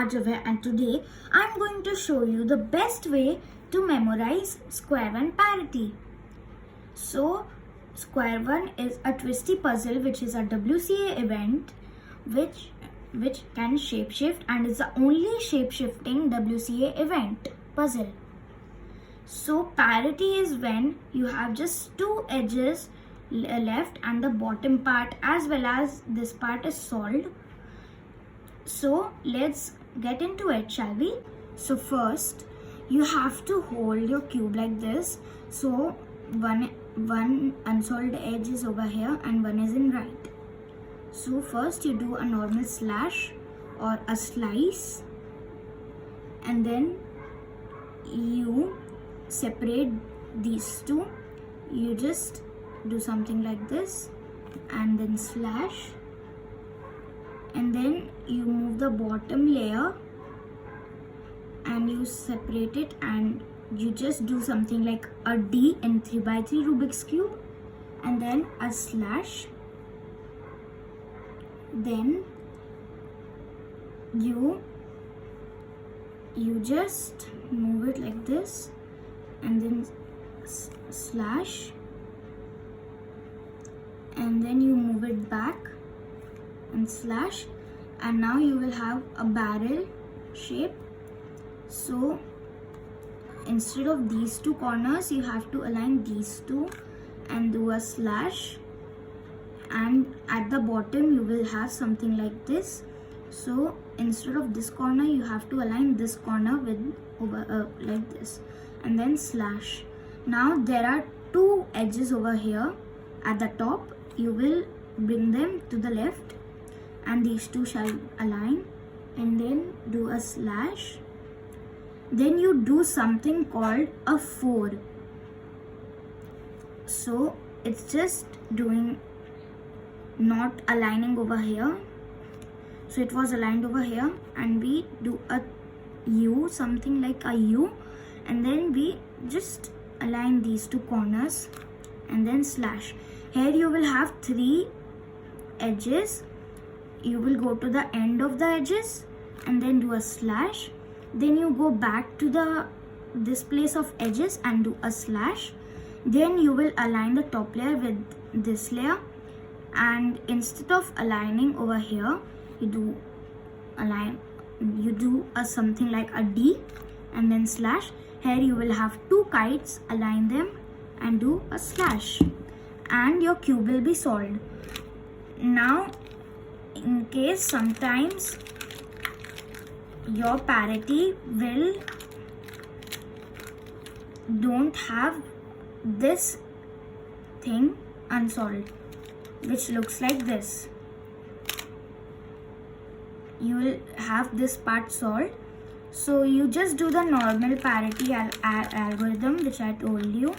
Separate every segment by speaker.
Speaker 1: Arjav Jain, and today I'm going to show you the best way to memorize square one parity. So square one is a twisty puzzle which is a WCA event which can shapeshift and is the only shape-shifting WCA event puzzle. So parity is when you have just two edges left and the bottom part as well as this part is solved. So let's get into it, shall we? So first you have to hold your cube like this. So one unsolved edge is over here and one is in right. So first you do a normal slash or a slice, and then you separate these two. You just do something like this and then slash, and then you move the bottom layer and you separate it, and you just do something like a D in 3x3 Rubik's Cube, and then a slash. Then you just move it like this and then slash, and then you move it back and slash, and now you will have a barrel shape. So instead of these two corners you have to align these two and do a slash, and at the bottom you will have something like this. So instead of this corner you have to align this corner with like this and then slash. Now there are two edges over here at the top. You will bring them to the left and these two shall align, and then do a slash. Then you do something called a 4. So it's just doing not aligning over here. So it was aligned over here, and we do a U, something like a U, and then we just align these two corners and then slash. Here you will have 3 edges. You will go to the end of the edges and then do a slash. Then you go back to this place of edges and do a slash. Then you will align the top layer with this layer, and instead of aligning over here you do something like a D and then slash. Here you will have 2 kites, align them and do a slash, and your cube will be solved. Now in case sometimes your parity will don't have this thing unsolved which looks like this, you will have this part solved. So you just do the normal parity algorithm which I told you,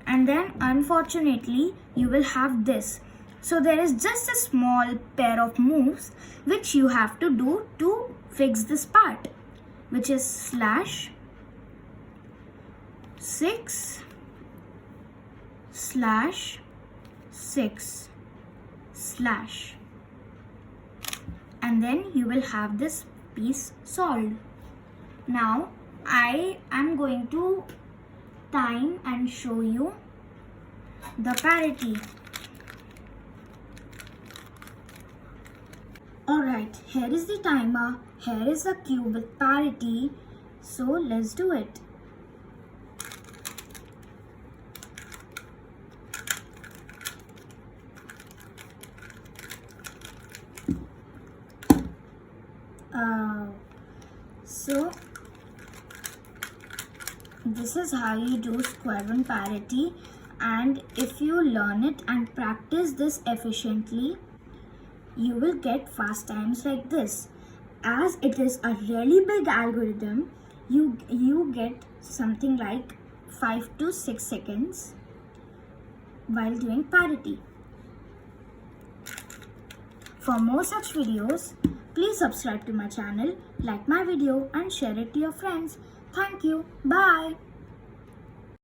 Speaker 1: and then unfortunately you will have this. So there is just a small pair of moves which you have to do to fix this part, which is slash 6 slash 6 slash, and then you will have this piece solved. Now I am going to time and show you the parity. Alright, here is the timer, here is the cube with parity, so let's do it. So this is how you do square one parity, and if you learn it and practice this efficiently, you will get fast times like this. As it is a really big algorithm, you get something like 5 to 6 seconds while doing parity. For more such videos, please subscribe to my channel, like my video and share it to your friends. Thank you. Bye.